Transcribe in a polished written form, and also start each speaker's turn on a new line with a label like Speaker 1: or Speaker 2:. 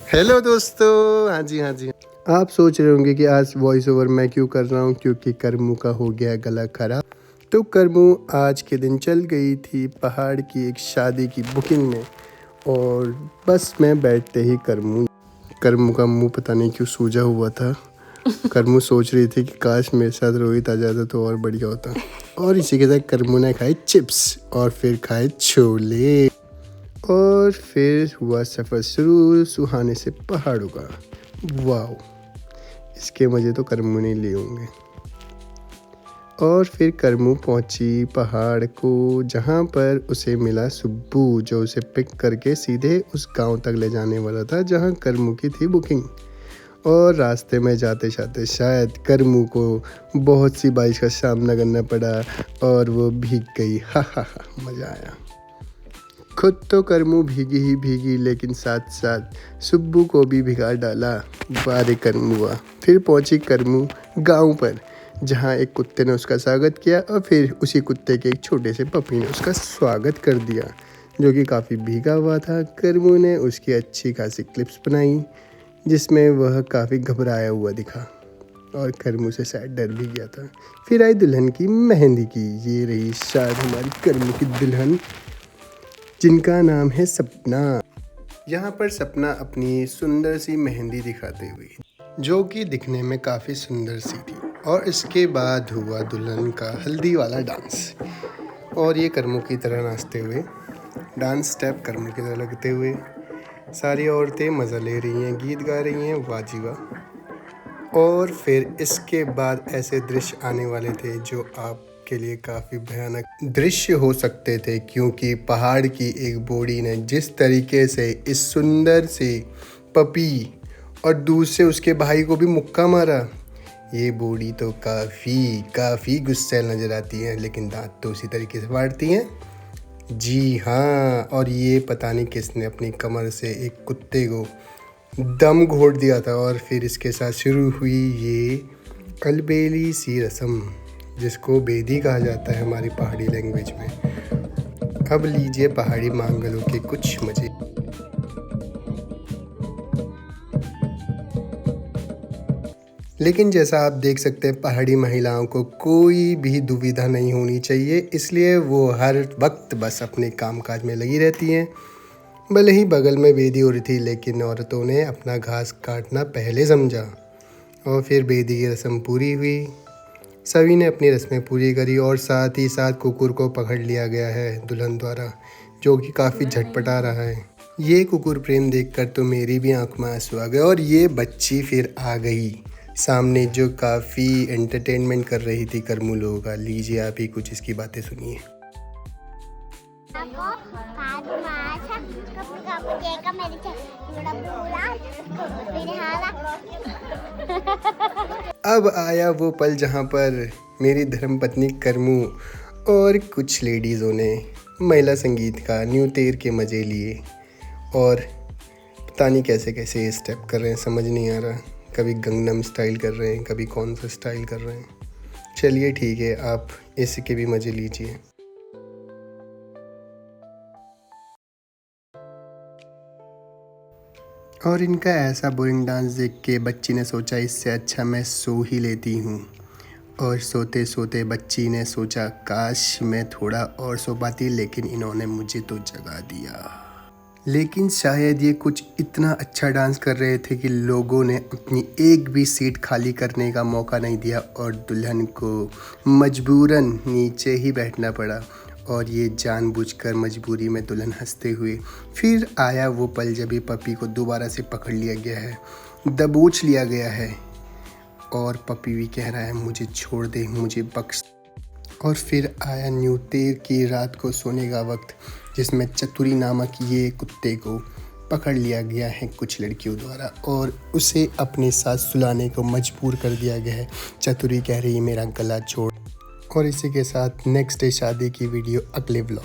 Speaker 1: Hello दोस्तों, हाँ जी हाँ जी। आप सोच रहे होंगे कि आज वॉइस ओवर मैं क्यों कर रहा हूँ, क्योंकि करमू का हो गया गला खराब। तो करमू आज के दिन चल गई थी पहाड़ की एक शादी की बुकिंग में, और बस में बैठते ही करमू का मुंह पता नहीं क्यों सूजा हुआ था। करमू सोच रही थी कि काश मेरे साथ रोहित आ जाता तो और बढ़िया होता। और इसी के साथ करमू ने खाए चिप्स और फिर खाए छोले, और फिर हुआ सफ़र शुरू सुहाने से पहाड़ों का। वाह, इसके मज़े तो करमू नहीं लिए होंगे। और फिर करमू पहुंची पहाड़ को, जहां पर उसे मिला सुब्बू, जो उसे पिक करके सीधे उस गांव तक ले जाने वाला था जहां करमू की थी बुकिंग। और रास्ते में जाते जाते शायद करमू को बहुत सी बारिश का सामना करना पड़ा और वो भीग गई। हा हा हा, मज़ा आया। खुद तो करमू भीगी ही भीगी, लेकिन साथ साथ सुब्बू को भी भिगा डाला। बारे करमुआ। फिर पहुंची करमू गांव पर, जहां एक कुत्ते ने उसका स्वागत किया और फिर उसी कुत्ते के एक छोटे से पपी ने उसका स्वागत कर दिया, जो कि काफ़ी भीगा हुआ था। करमू ने उसकी अच्छी खासी क्लिप्स बनाई, जिसमें वह काफ़ी घबराया हुआ दिखा और करमू से शायद डर भी गया था। फिर आई दुल्हन की मेहंदी की। ये रही शायद हमारी करमू की दुल्हन, जिनका नाम है सपना। यहाँ पर सपना अपनी सुंदर सी मेहंदी दिखाते हुए, जो कि दिखने में काफ़ी सुंदर सी थी। और इसके बाद हुआ दुल्हन का हल्दी वाला डांस, और ये करमू की तरह नाचते हुए, डांस स्टेप करमू की तरह लगते हुए सारी औरतें मज़ा ले रही हैं, गीत गा रही हैं, वाजीवा। और फिर इसके बाद ऐसे दृश्य आने वाले थे जो आपके लिए काफ़ी भयानक दृश्य हो सकते थे, क्योंकि पहाड़ की एक बूढ़ी ने जिस तरीके से इस सुंदर से पपी और दूर से उसके भाई को भी मुक्का मारा, ये बूढ़ी तो काफ़ी गुस्सैल नज़र आती है, लेकिन दांत तो उसी तरीके से फाड़ती हैं। जी हाँ, और ये पता नहीं किसने अपनी कमर से एक कुत्ते को दम घोट दिया था। और फिर इसके साथ शुरू हुई ये अलबेली सी रस्म, जिसको बेदी कहा जाता है हमारी पहाड़ी लैंग्वेज में। अब लीजिए पहाड़ी मांगलों के कुछ मज़े। लेकिन जैसा आप देख सकते हैं, पहाड़ी महिलाओं को कोई भी दुविधा नहीं होनी चाहिए, इसलिए वो हर वक्त बस अपने कामकाज में लगी रहती हैं। भले ही बगल में बेदी हो रही थी, लेकिन औरतों ने अपना घास काटना पहले समझा। और फिर बेदी की रस्म पूरी हुई, सभी ने अपनी रस्में पूरी करी, और साथ ही साथ कुकुर को पकड़ लिया गया है दुल्हन द्वारा, जो कि काफ़ी झटपटा रहा है। ये कुकुर प्रेम देखकर तो मेरी भी आंख में आंसू आ गए। और ये बच्ची फिर आ गई सामने, जो काफ़ी एंटरटेनमेंट कर रही थी करमू लोगों का। लीजिए आप ही कुछ इसकी बातें सुनिए। अब आया वो पल जहाँ पर मेरी धर्मपत्नी करमू और कुछ लेडीज़ों ने महिला संगीत का न्यू तेर के मज़े लिए, और पता नहीं कैसे कैसे ये स्टेप कर रहे हैं, समझ नहीं आ रहा। कभी गंगनम स्टाइल कर रहे हैं, कभी कौन सा स्टाइल कर रहे हैं। चलिए ठीक है, आप इसके भी मज़े लीजिए। और इनका ऐसा बोरिंग डांस देख के बच्ची ने सोचा, इससे अच्छा मैं सो ही लेती हूँ। और सोते सोते बच्ची ने सोचा, काश मैं थोड़ा और सो पाती, लेकिन इन्होंने मुझे तो जगा दिया। लेकिन शायद ये कुछ इतना अच्छा डांस कर रहे थे कि लोगों ने अपनी एक भी सीट खाली करने का मौका नहीं दिया, और दुल्हन को मजबूरन नीचे ही बैठना पड़ा। और ये जानबूझकर मजबूरी में दुल्हन हंसते हुए। फिर आया वो पल जब ये पपी को दोबारा से पकड़ लिया गया है, दबोच लिया गया है, और पपी भी कह रहा है मुझे छोड़ दे, मुझे बख्श। और फिर आया न्यू तेर की रात को सोने का वक्त, जिसमें चतुरी नामक ये कुत्ते को पकड़ लिया गया है कुछ लड़कियों द्वारा, और उसे अपने साथ सुलाने को मजबूर कर दिया गया है। चतुरी कह रही है मेरा गला छोड़। और इसी के साथ नेक्स्ट डे शादी की वीडियो अगले व्लॉग।